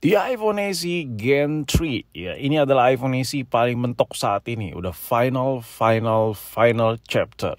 Di iPhone SE Gen 3 ya, ini adalah iPhone SE paling mentok saat ini. Udah final chapter.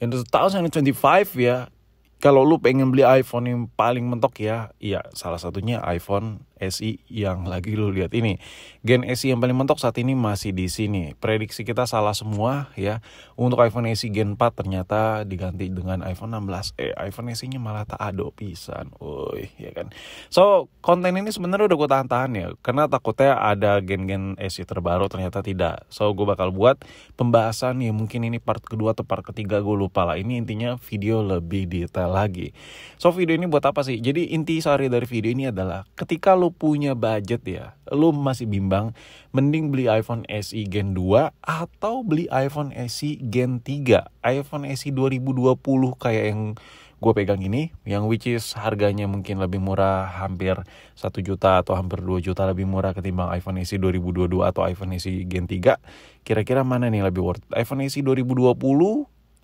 In 2025 ya, kalau lu pengen beli iPhone yang paling mentok ya, iya salah satunya iPhone SE yang lagi lu lihat ini. Gen SE yang paling mentok saat ini masih di sini. Prediksi kita salah semua ya. Untuk iPhone SE Gen 4 ternyata diganti dengan iPhone 16. iPhone SE-nya malah tak ada pisan. Woi, ya kan. So, konten ini sebenarnya udah gue tahan-tahan ya. Karena takutnya ada gen-gen SE terbaru, ternyata tidak. So, gue bakal buat pembahasan ya, mungkin ini part kedua atau part ketiga, gue lupa lah. Ini intinya video lebih detail lagi. So, video ini buat apa sih? Jadi inti sari dari video ini adalah ketika lu punya budget ya, lu masih bimbang, mending beli iPhone SE Gen 2 atau beli iPhone SE Gen 3. iPhone SE 2020 kayak yang gue pegang ini, yang which is harganya mungkin lebih murah, hampir 1 juta atau hampir 2 juta lebih murah ketimbang iPhone SE 2022 atau iPhone SE Gen 3. Kira-kira mana nih lebih worth? iPhone SE 2020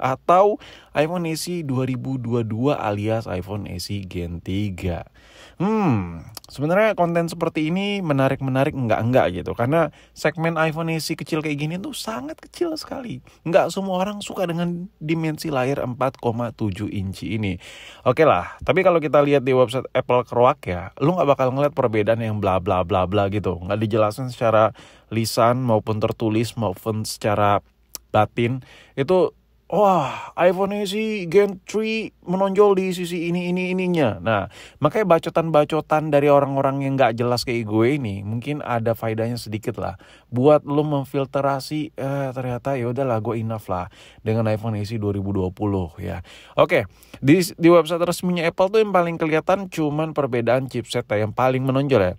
atau iPhone SE 2022 alias iPhone SE Gen 3. Sebenarnya konten seperti ini menarik enggak gitu. Karena segmen iPhone SE kecil kayak gini tuh sangat kecil sekali. Enggak semua orang suka dengan dimensi layar 4,7 inci ini. Oke lah, tapi kalau kita lihat di website Apple Keruak ya, lu gak bakal ngeliat perbedaan yang bla bla bla bla gitu. Gak dijelasin secara lisan maupun tertulis maupun secara batin. Itu wah, iPhone SE Gen 3 menonjol di sisi ininya. Nah, makanya bacotan-bacotan dari orang-orang yang gak jelas kayak gue ini mungkin ada faedahnya sedikit lah buat lo memfilterasi ternyata ya udahlah, gue enough lah dengan iPhone SE 2020 ya. Oke, di website resminya Apple tuh yang paling kelihatan cuman perbedaan chipset yang paling menonjol ya.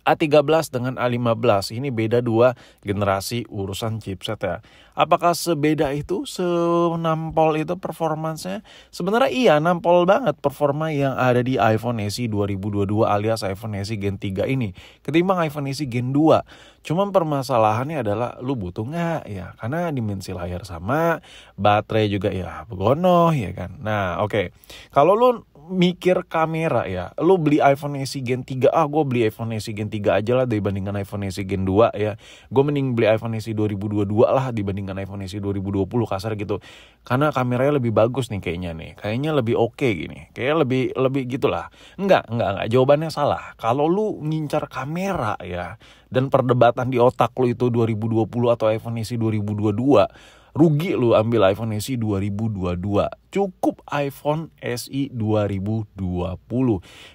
A13 dengan A15 ini beda 2 generasi urusan chipset ya. Apakah sebeda itu, senampol itu performansnya? Sebenarnya iya, nampol banget performa yang ada di iPhone SE 2022 alias iPhone SE Gen 3 ini ketimbang iPhone SE Gen 2. Cuman permasalahannya adalah lu butuh nggak ya, karena dimensi layar sama, baterai juga ya begono ya kan. Nah oke. Kalau lu mikir kamera ya, lu beli iPhone SE Gen 3, gue beli iPhone SE Gen 3 aja lah dibandingkan iPhone SE Gen 2 ya. Gue mending beli iPhone SE 2022 lah dibandingkan iPhone SE 2020 kasar gitu. Karena kameranya lebih bagus nih kayaknya lebih oke gini. Kayak lebih gitulah. Enggak. Jawabannya salah. Kalau lu ngincar kamera ya, dan perdebatan di otak lu itu 2020 atau iPhone SE 2022, rugi lu ambil iPhone SE 2022. Cukup iPhone SE 2020.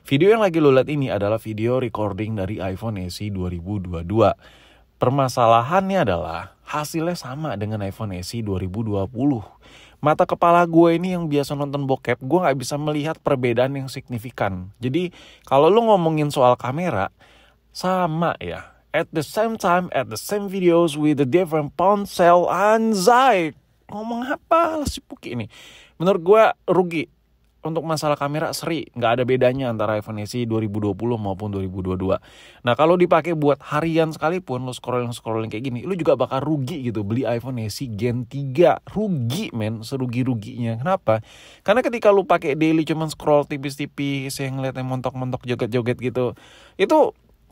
Video yang lagi lu lihat ini adalah video recording dari iPhone SE 2022. Permasalahannya adalah hasilnya sama dengan iPhone SE 2020. Mata kepala gue ini yang biasa nonton bokep, gue gak bisa melihat perbedaan yang signifikan. Jadi kalau lu ngomongin soal kamera, sama ya. At the same time, at the same videos with the different ponsel, anjay. Ngomong apa si Puki ini? Menurut gue rugi. Untuk masalah kamera seri, nggak ada bedanya antara iPhone SE 2020 maupun 2022. Nah kalau dipakai buat harian sekalipun, lo scrolling kayak gini, lo juga bakal rugi gitu beli iPhone SE Gen 3. Rugi men, serugi-ruginya. Kenapa? Karena ketika lo pakai daily cuman scroll tipis-tipis, yang ngeliatnya montok-montok joget-joget gitu, itu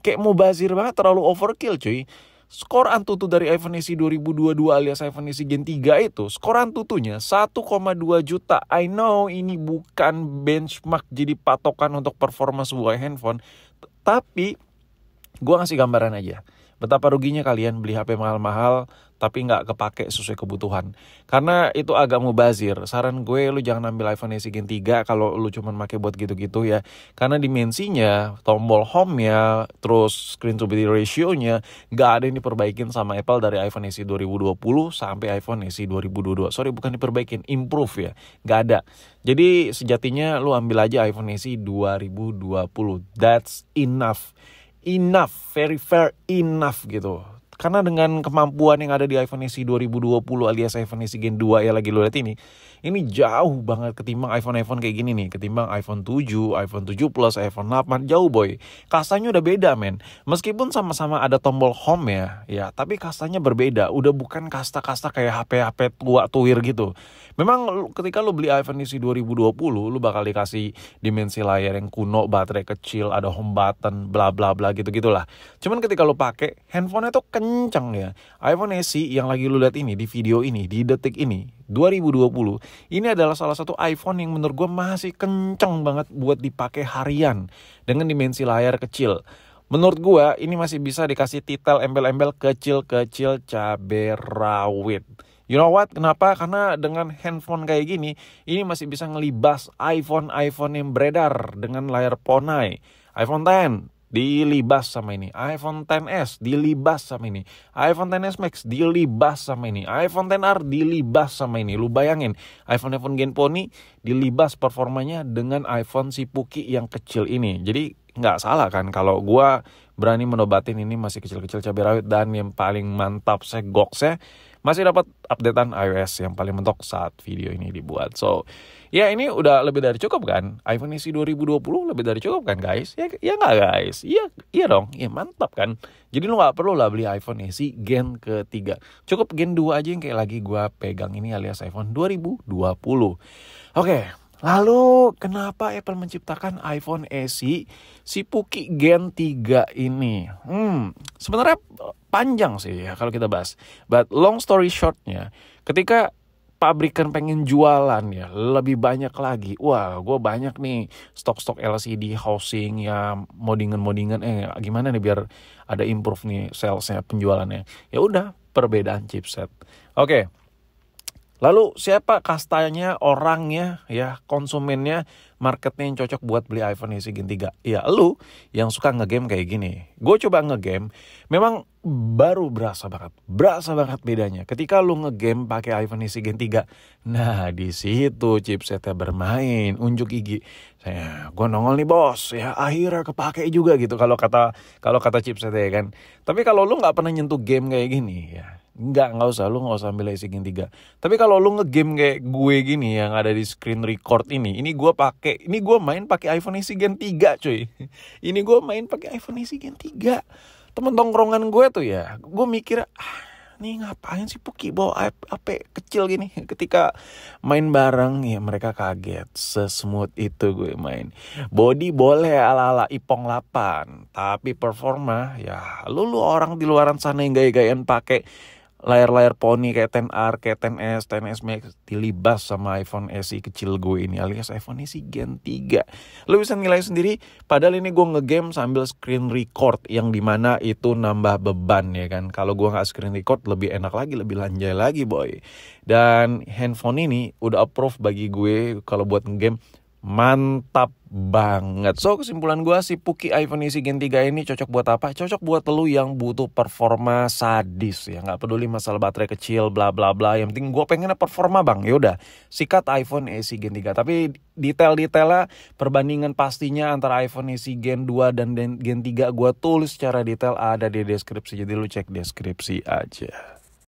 kayak mubazir banget, terlalu overkill cuy. Skor Antutu dari iPhone SE 2022 alias iPhone SE Gen 3 itu, skor Antutunya 1,2 juta. I know ini bukan benchmark jadi patokan untuk performa sebuah handphone. Tapi gue ngasih gambaran aja. Betapa ruginya kalian beli HP mahal-mahal tapi nggak kepake sesuai kebutuhan. Karena itu agak mubazir. Saran gue lu jangan ambil iPhone SE Gen 3 kalau lu cuma pakai buat gitu-gitu ya. Karena dimensinya, tombol home-nya, terus screen to body ratio-nya nggak ada yang diperbaikin sama Apple dari iPhone SE 2020 sampai iPhone SE 2022. Sorry, bukan diperbaikin, improve ya. Nggak ada. Jadi sejatinya lu ambil aja iPhone SE 2020. That's enough, very fair enough gitu. Karena dengan kemampuan yang ada di iPhone SE 2020 alias iPhone SE Gen 2 ya lagi lo lihat ini jauh banget ketimbang iPhone kayak gini nih, ketimbang iPhone 7, iPhone 7 Plus, iPhone 8, jauh boy. Kastanya udah beda men. Meskipun sama-sama ada tombol home ya, tapi kastanya berbeda. Udah bukan kasta-kasta kayak HP-HP tua tuir gitu. Memang ketika lo beli iPhone SE 2020, lo bakal dikasih dimensi layar yang kuno, baterai kecil, ada home button, bla bla bla gitu-gitulah. Cuman ketika lo pakai handphonenya tuh kenceng ya. iPhone SE yang lagi lo lihat ini di video ini, di detik ini 2020, ini adalah salah satu iPhone yang menurut gue masih kenceng banget buat dipakai harian dengan dimensi layar kecil. Menurut gue ini masih bisa dikasih titel embel-embel kecil-kecil cabai rawit. You know what? Kenapa? Karena dengan handphone kayak gini, ini masih bisa ngelibas iPhone yang beredar dengan layar Ponai. iPhone X dilibas sama ini, iPhone XS dilibas sama ini, iPhone XS Max dilibas sama ini, iPhone XR dilibas sama ini. Lu bayangin, iPhone Gen Pony dilibas performanya dengan iPhone si Puki yang kecil ini. Jadi nggak salah kan kalau gua berani menobatin ini masih kecil-kecil cabai rawit, dan yang paling mantap segoknya masih dapat updatean iOS yang paling mentok saat video ini dibuat. So, ya ini udah lebih dari cukup kan? iPhone SE 2020 lebih dari cukup kan guys? Ya nggak guys? Iya dong, ya mantap kan? Jadi lu nggak perlu lah beli iPhone SE Gen ketiga. Cukup Gen 2 aja yang kayak lagi gua pegang ini alias iPhone 2020. Oke. Lalu kenapa Apple menciptakan iPhone SE si Puki Gen 3 ini? Sebenarnya panjang sih ya kalau kita bahas. But long story shortnya, ketika pabrikan pengen jualan ya lebih banyak lagi. Wah, gue banyak nih stok-stok LCD housing ya, modingan gimana nih biar ada improve nih salesnya, penjualannya. Ya udah, perbedaan chipset. Oke. Lalu siapa kastanya, orangnya, ya konsumennya, marketnya yang cocok buat beli iPhone SE Gen 3? Ya lu yang suka ngegame kayak gini. Gue coba ngegame, memang baru berasa banget bedanya. Ketika lu ngegame pakai iPhone SE Gen 3, nah di situ chipsetnya bermain, unjuk gigi. Gue nongol nih bos, ya akhirnya kepake juga gitu kalau kata chipsetnya ya kan. Tapi kalau lu nggak pernah nyentuh game kayak gini, ya nggak usah ambil SE Gen 3. Tapi kalau lu ngegame kayak gue gini yang ada di screen record ini gue main pakai iPhone SE Gen 3 cuy. Ini gue main pakai iPhone SE Gen 3. Temen tongkrongan gue tuh ya, gue mikir nih ngapain sih Puki bawa HP kecil gini. Ketika main bareng ya mereka kaget, sesmooth itu gue main. Body boleh ala-ala Ipong 8, tapi performa ya lu orang di luaran sana yang gaya-gayaan pakai layar-layar Pony kayak XR, kayak XS, XS Max dilibas sama iPhone SE kecil gue ini alias iPhone SE Gen 3. Lo bisa nilai sendiri, padahal ini gue ngegame sambil screen record yang dimana itu nambah beban ya kan. Kalau gue gak screen record lebih enak lagi, lebih lanjai lagi boy. Dan handphone ini udah approve bagi gue kalau buat ngegame mantap banget. So kesimpulan gue si Puki iPhone SE Gen 3 ini cocok buat apa? Cocok buat lu yang butuh performa sadis ya, nggak peduli masalah baterai kecil bla bla bla. Yang penting gue pengennya performa bang. Ya udah, sikat iPhone SE Gen 3. Tapi detail-detailnya perbandingan pastinya antara iPhone SE Gen 2 dan Gen 3 gue tulis secara detail ada di deskripsi. Jadi lu cek deskripsi aja.